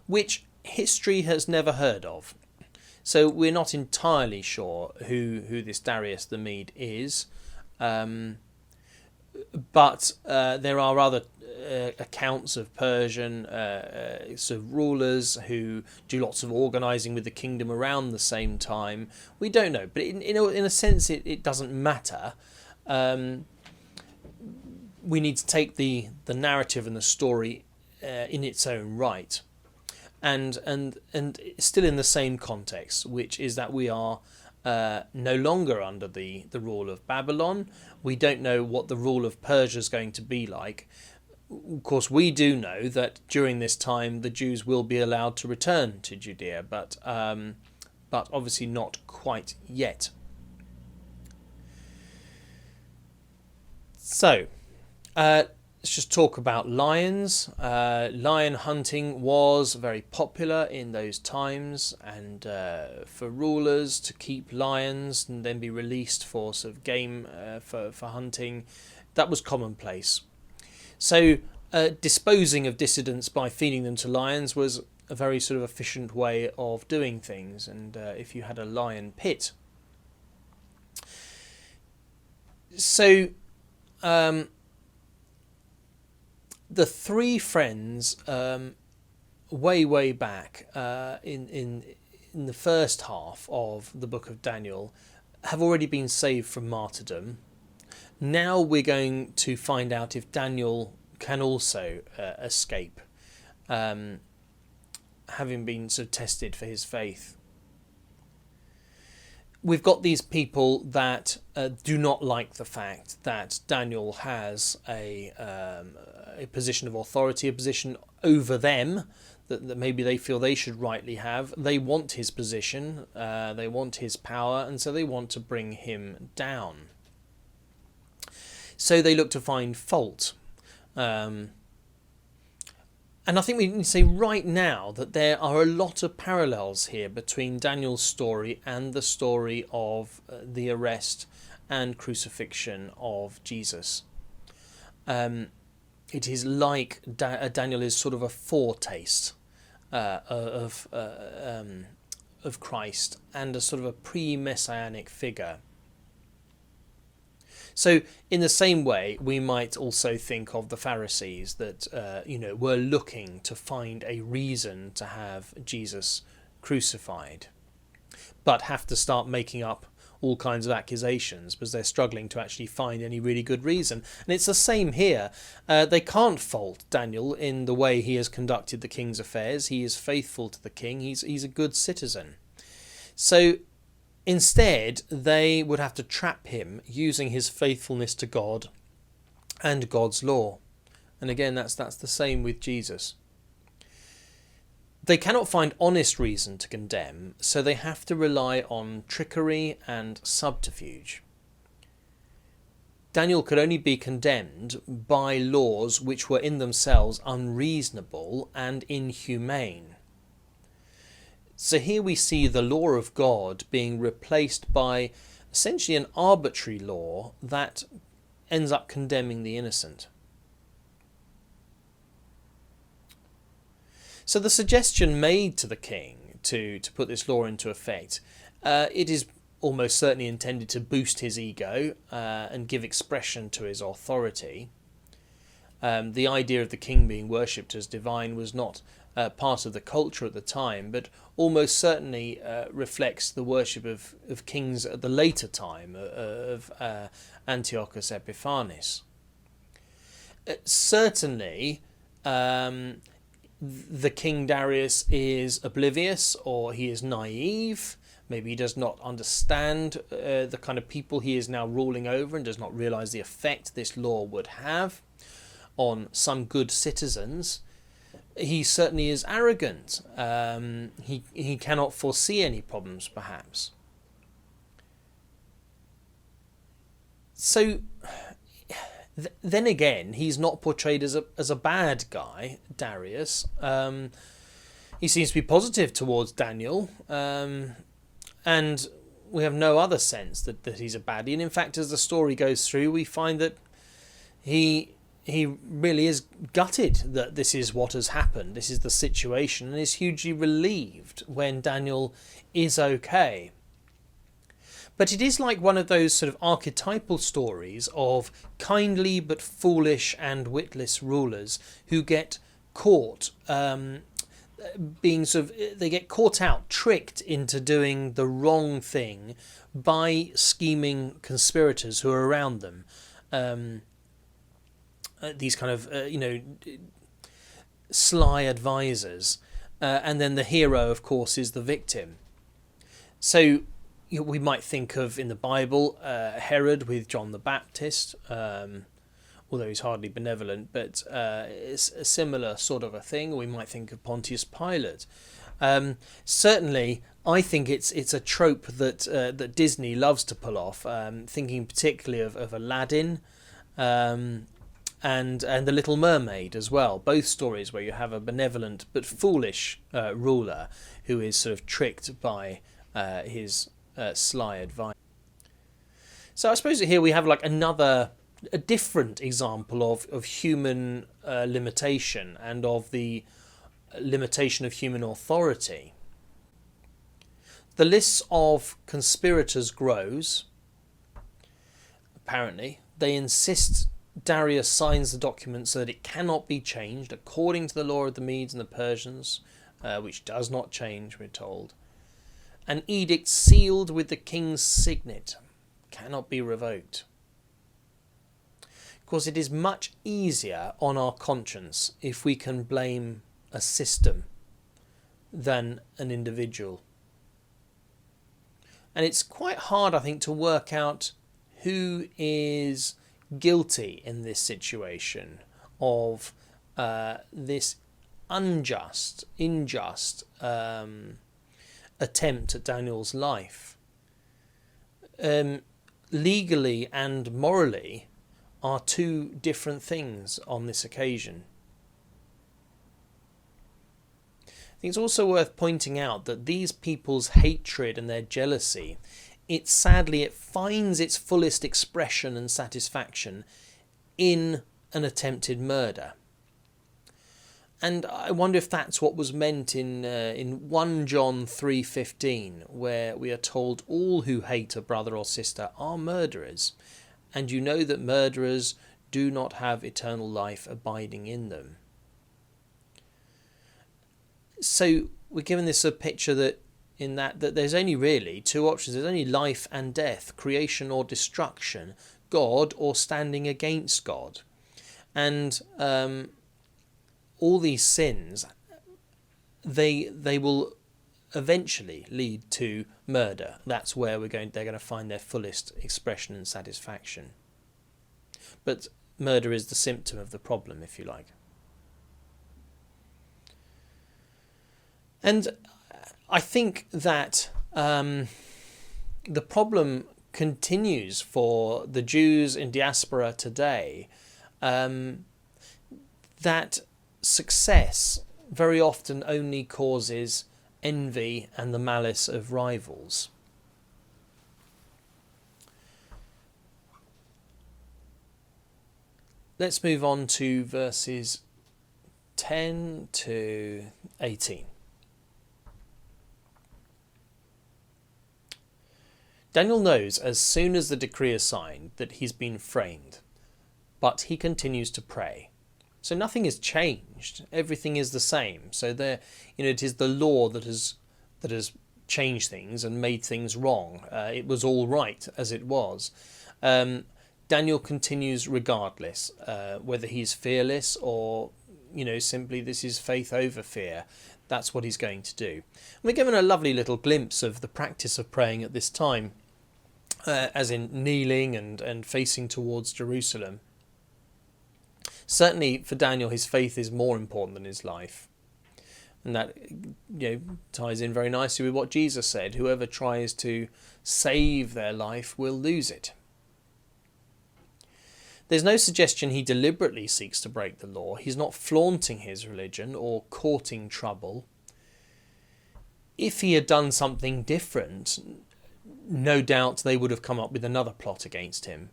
which history has never heard of. So we're not entirely sure who this Darius the Mede is. But there are other accounts of Persian sort of rulers who do lots of organising with the kingdom around the same time. We don't know, but in a sense it doesn't matter. We need to take the narrative and the story in its own right, and still in the same context, which is that we are no longer under the rule of Babylon. We don't know what the rule of Persia is going to be like. Of course, we do know that during this time the Jews will be allowed to return to Judea, but obviously not quite yet. So, let's just talk about lions. Lion hunting was very popular in those times, and for rulers to keep lions and then be released for sort of game for hunting, that was commonplace. So disposing of dissidents by feeding them to lions was a very sort of efficient way of doing things, and if you had a lion pit. So the three friends, way back in the first half of the book of Daniel, have already been saved from martyrdom. Now we're going to find out if Daniel can also escape, having been sort of tested for his faith. We've got these people that do not like the fact that Daniel has a position of authority, a position over them that maybe they feel they should rightly have. They want his position, they want his power, and so they want to bring him down. So they look to find fault. And I think we can say right now that there are a lot of parallels here between Daniel's story and the story of the arrest and crucifixion of Jesus. It is like Daniel is sort of a foretaste of Christ and a sort of a pre-messianic figure. So in the same way, we might also think of the Pharisees that were looking to find a reason to have Jesus crucified, but have to start making up all kinds of accusations because they're struggling to actually find any really good reason. And it's the same here. They can't fault Daniel in the way he has conducted the king's affairs. He is faithful to the king. He's a good citizen. So instead, they would have to trap him using his faithfulness to God and God's law. And again, that's the same with Jesus. They cannot find honest reason to condemn, so they have to rely on trickery and subterfuge. Daniel could only be condemned by laws which were in themselves unreasonable and inhumane. So here we see the law of God being replaced by essentially an arbitrary law that ends up condemning the innocent. So the suggestion made to the king to put this law into effect, it is almost certainly intended to boost his ego and give expression to his authority. The idea of the king being worshipped as divine was not part of the culture at the time, but almost certainly reflects the worship of kings at the later time of Antiochus Epiphanes. Certainly, the King Darius is oblivious, or he is naive. Maybe he does not understand the kind of people he is now ruling over and does not realise the effect this law would have on some good citizens. He certainly is arrogant. He cannot foresee any problems, perhaps. So then again, he's not portrayed as a bad guy, Darius. He seems to be positive towards Daniel, and we have no other sense that he's a baddie. And in fact, as the story goes through, we find that he really is gutted that this is what has happened, this is the situation, and is hugely relieved when Daniel is okay. But it is like one of those sort of archetypal stories of kindly but foolish and witless rulers who get caught being sort of, they get caught out, tricked into doing the wrong thing by scheming conspirators who are around them. These kind of sly advisors, and then the hero, of course, is the victim. So we might think of in the Bible Herod with John the Baptist, although he's hardly benevolent, but it's a similar sort of a thing. We might think of Pontius Pilate. Certainly, I think it's a trope that Disney loves to pull off. Thinking particularly of Aladdin, and The Little Mermaid as well. Both stories where you have a benevolent but foolish ruler who is sort of tricked by his sly advice. So I suppose here we have like a different example of human limitation and of the limitation of human authority. The list of conspirators grows. Apparently, they insist Darius signs the document so that it cannot be changed according to the law of the Medes and the Persians, which does not change, we're told. An edict sealed with the king's signet cannot be revoked. Of course, it is much easier on our conscience if we can blame a system than an individual. And it's quite hard, I think, to work out who is guilty in this situation of this unjust, unjust attempt at Daniel's life. Legally and morally are two different things on this occasion. I think it's also worth pointing out that these people's hatred and their jealousy, it finds its fullest expression and satisfaction in an attempted murder. And I wonder if that's what was meant in 1 John 3:15, where we are told all who hate a brother or sister are murderers, and you know that murderers do not have eternal life abiding in them. So we're given this a picture that there's only really two options. There's only life and death, creation or destruction, God or standing against God. And all these sins, they will eventually lead to murder. That's where they're going to find their fullest expression and satisfaction. But murder is the symptom of the problem, if you like. And I think that the problem continues for the Jews in diaspora today, that success very often only causes envy and the malice of rivals. Let's move on to verses 10 to 18. Daniel knows as soon as the decree is signed that he's been framed, but he continues to pray. So nothing has changed. Everything is the same. So it is the law that has changed things and made things wrong. It was all right as it was. Daniel continues regardless, whether he's fearless or simply this is faith over fear. That's what he's going to do. And we're given a lovely little glimpse of the practice of praying at this time, as in kneeling and facing towards Jerusalem. Certainly for Daniel, his faith is more important than his life. And that ties in very nicely with what Jesus said. Whoever tries to save their life will lose it. There's no suggestion he deliberately seeks to break the law. He's not flaunting his religion or courting trouble. If he had done something different, no doubt they would have come up with another plot against him,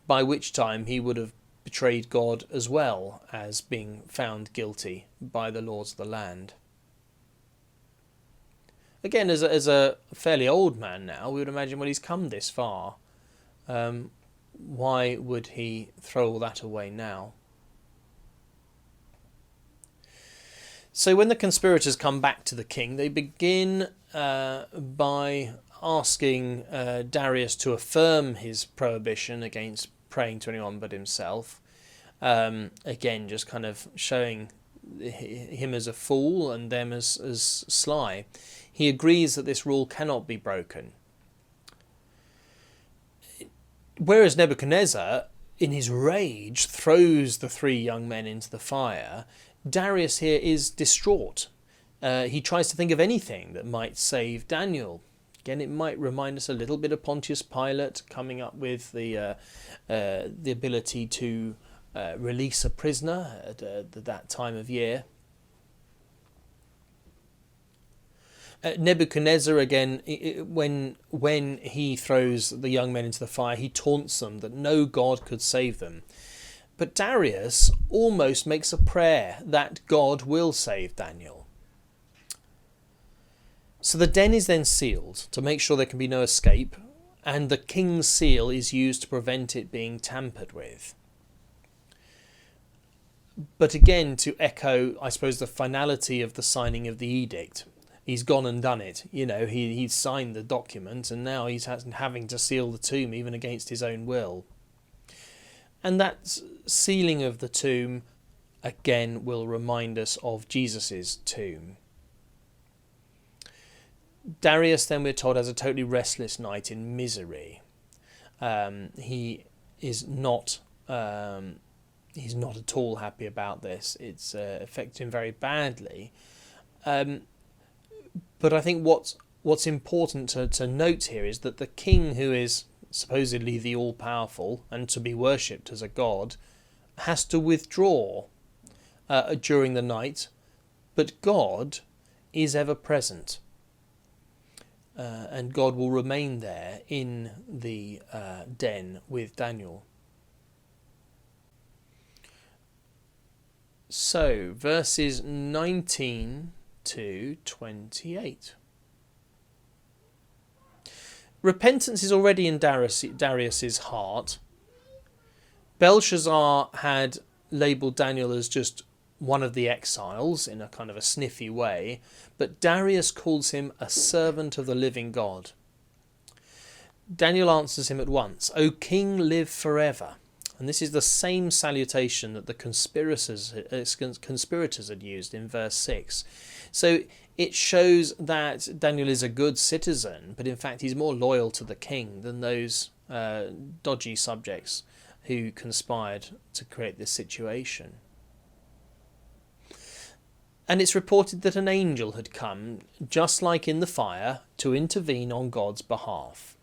by which time he would have betrayed God as well as being found guilty by the laws of the land. Again, as a fairly old man now, we would imagine, well, he's come this far. Why would he throw all that away now? So when the conspirators come back to the king, they begin by asking Darius to affirm his prohibition against praying to anyone but himself. Again, just kind of showing him as a fool and them as sly. He agrees that this rule cannot be broken. Whereas Nebuchadnezzar, in his rage, throws the three young men into the fire, Darius here is distraught. He tries to think of anything that might save Daniel. Again, it might remind us a little bit of Pontius Pilate coming up with the ability to release a prisoner at that time of year. Nebuchadnezzar, again, when he throws the young men into the fire, he taunts them that no god could save them. But Darius almost makes a prayer that God will save Daniel. So the den is then sealed to make sure there can be no escape, and the king's seal is used to prevent it being tampered with. But again, to echo, I suppose, the finality of the signing of the edict, he's gone and done it. He's signed the document, and now he's having to seal the tomb even against his own will. And that sealing of the tomb, again, will remind us of Jesus' tomb. Darius, then we're told, has a totally restless night in misery. He is not he's not at all happy about this. It's affected him very badly. But I think what's important to note here is that the king, who is supposedly the all-powerful and to be worshipped as a god, has to withdraw during the night, but God is ever present. And God will remain there in the den with Daniel. So, verses 19 to 28. Repentance is already in Darius's heart. Belshazzar had labelled Daniel as just one of the exiles in a kind of a sniffy way, but Darius calls him a servant of the living God. Daniel answers him at once, "O king, live forever." And this is the same salutation that the conspirators had used in verse 6. So it shows that Daniel is a good citizen, but in fact he's more loyal to the king than those dodgy subjects who conspired to create this situation. And it's reported that an angel had come, just like in the fire, to intervene on God's behalf.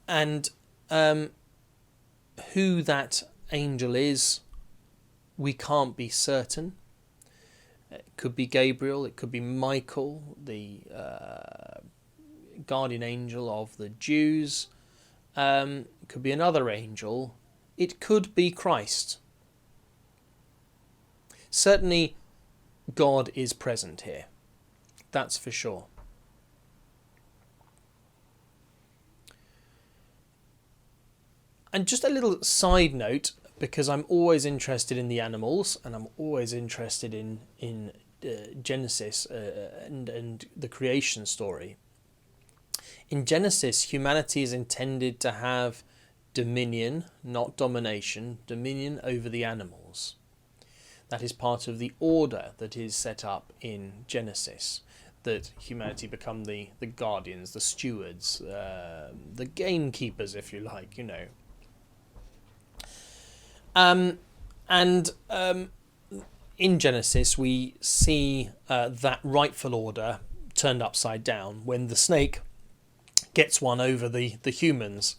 And who that angel is, we can't be certain. It could be Gabriel, it could be Michael, the guardian angel of the Jews. It could be another angel. It could be Christ. Certainly, God is present here. That's for sure. And just a little side note, because I'm always interested in the animals, and I'm always interested in Genesis and the creation story. In Genesis, humanity is intended to have dominion, not domination, dominion over the animals. That is part of the order that is set up in Genesis, that humanity become the guardians, the stewards, the gamekeepers, if you like, in Genesis, we see that rightful order turned upside down when the snake gets one over the humans.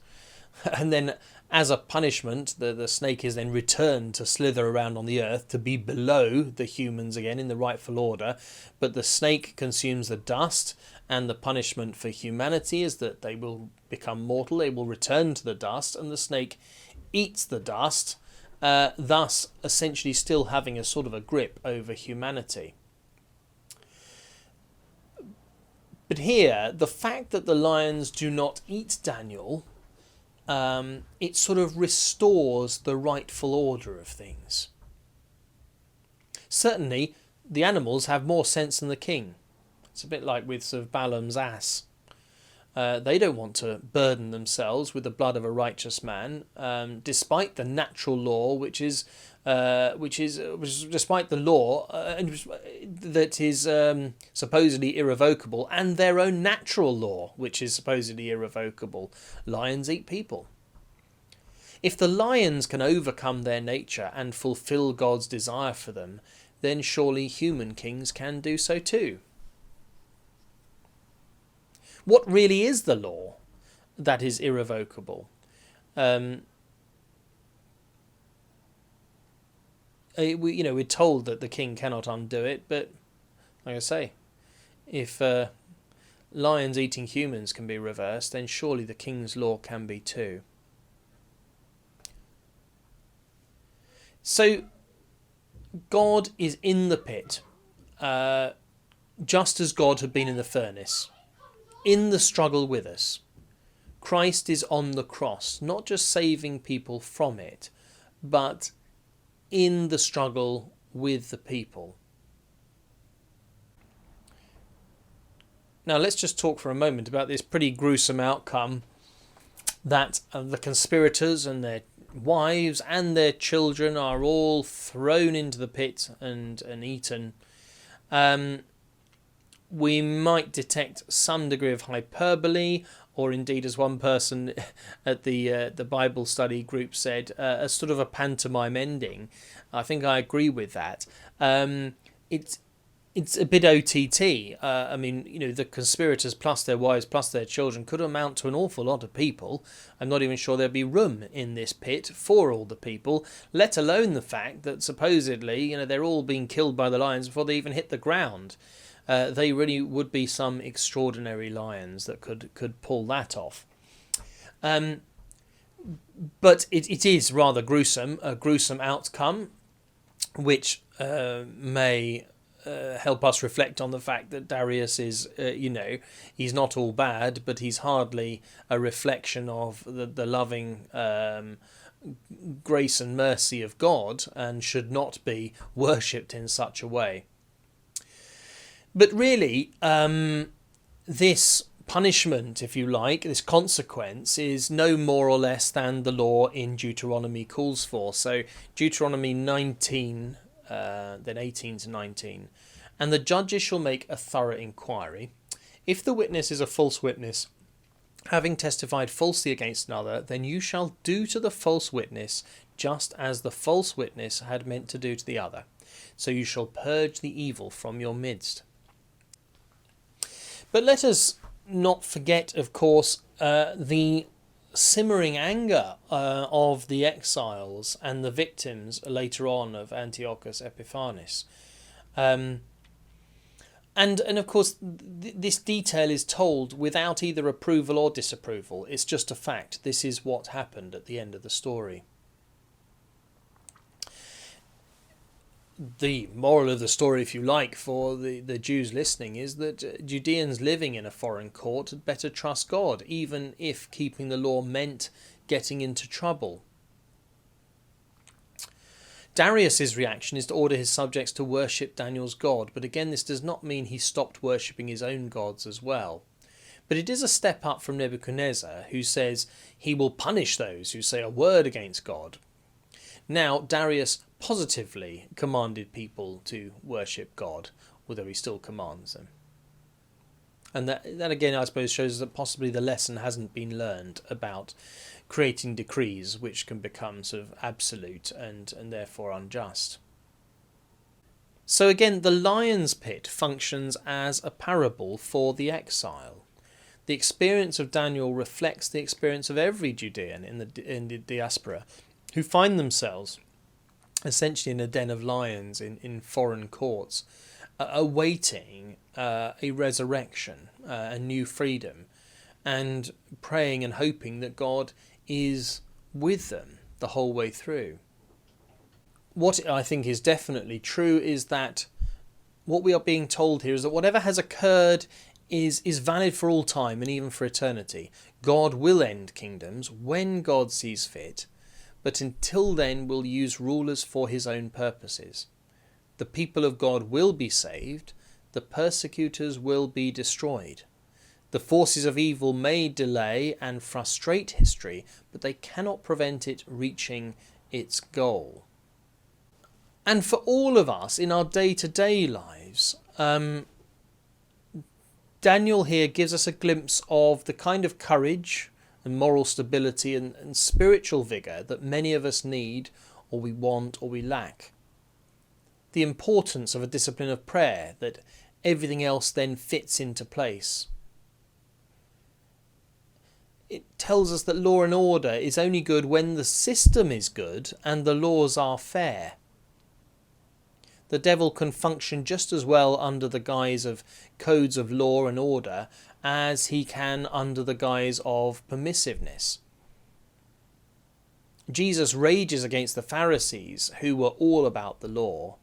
And then, as a punishment, the snake is then returned to slither around on the earth to be below the humans again in the rightful order. But the snake consumes the dust, and the punishment for humanity is that they will become mortal, they will return to the dust, and the snake eats the dust, thus essentially still having a sort of a grip over humanity. But here, the fact that the lions do not eat Daniel, it sort of restores the rightful order of things. Certainly, the animals have more sense than the king. It's a bit like with sort of Balaam's ass. They don't want to burden themselves with the blood of a righteous man, despite the natural law, which is despite the law that is supposedly irrevocable, and their own natural law, which is supposedly irrevocable. Lions eat people. If the lions can overcome their nature and fulfill God's desire for them, then surely human kings can do so too. What really is the law that is irrevocable? We're told that the king cannot undo it, but like I say, if lions eating humans can be reversed, then surely the king's law can be too. So God is in the pit, just as God had been in the furnace, in the struggle with us. Christ is on the cross, not just saving people from it, but in the struggle with the people. Now let's just talk for a moment about this pretty gruesome outcome that the conspirators and their wives and their children are all thrown into the pit and eaten. We might detect some degree of hyperbole, or indeed, as one person at the Bible study group said, a sort of a pantomime ending. I think I agree with that. It's a bit OTT. The conspirators plus their wives plus their children could amount to an awful lot of people. I'm not even sure there'd be room in this pit for all the people, let alone the fact that supposedly, they're all being killed by the lions before they even hit the ground. They really would be some extraordinary lions that could pull that off. But it is rather gruesome, a gruesome outcome, which may help us reflect on the fact that Darius is, he's not all bad, but he's hardly a reflection of the loving grace and mercy of God, and should not be worshipped in such a way. But really, this punishment, if you like, this consequence, is no more or less than the law in Deuteronomy calls for. So Deuteronomy 19, then 18 to 19. And the judges shall make a thorough inquiry. If the witness is a false witness, having testified falsely against another, then you shall do to the false witness just as the false witness had meant to do to the other. So you shall purge the evil from your midst. But let us not forget, of course, the simmering anger of the exiles and the victims later on of Antiochus Epiphanes. And of course, this detail is told without either approval or disapproval. It's just a fact. This is what happened at the end of the story. The moral of the story, if you like, for the Jews listening is that Judeans living in a foreign court had better trust God, even if keeping the law meant getting into trouble. Darius's reaction is to order his subjects to worship Daniel's God, but again this does not mean he stopped worshipping his own gods as well. But it is a step up from Nebuchadnezzar, who says he will punish those who say a word against God. Now Darius positively commanded people to worship God, although he still commands them. And that again, I suppose, shows that possibly the lesson hasn't been learned about creating decrees which can become sort of absolute and therefore unjust. So again, the lion's pit functions as a parable for the exile. The experience of Daniel reflects the experience of every Judean in the diaspora, who find themselves essentially in a den of lions in foreign courts, awaiting a resurrection, a new freedom, and praying and hoping that God is with them the whole way through. What I think is definitely true is that what we are being told here is that whatever has occurred is valid for all time and even for eternity. God will end kingdoms when God sees fit, but until then will use rulers for his own purposes. The people of God will be saved, the persecutors will be destroyed. The forces of evil may delay and frustrate history, but they cannot prevent it reaching its goal. And for all of us in our day-to-day lives, Daniel here gives us a glimpse of the kind of courage and moral stability and spiritual vigour that many of us need, or we want, or we lack. The importance of a discipline of prayer, that everything else then fits into place. It tells us that law and order is only good when the system is good and the laws are fair. The devil can function just as well under the guise of codes of law and order as he can under the guise of permissiveness. Jesus rages against the Pharisees, who were all about the law,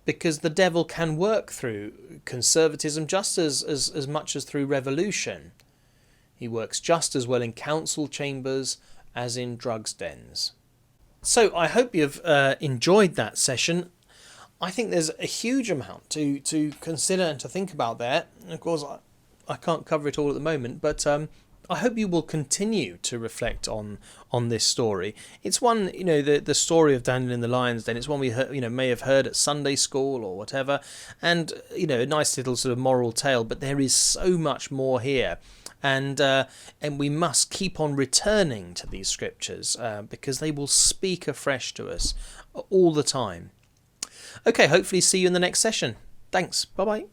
because the devil can work through conservatism just as much as through revolution. He works just as well in council chambers as in drugs dens. So I hope you've enjoyed that session. I think there's a huge amount to consider and to think about there. And of course, I can't cover it all at the moment, but I hope you will continue to reflect on this story. It's one, the story of Daniel in the Lion's Den. It's one we may have heard at Sunday school or whatever, and a nice little sort of moral tale. But there is so much more here. And we must keep on returning to these scriptures because they will speak afresh to us all the time. Okay, hopefully see you in the next session. Thanks. Bye-bye.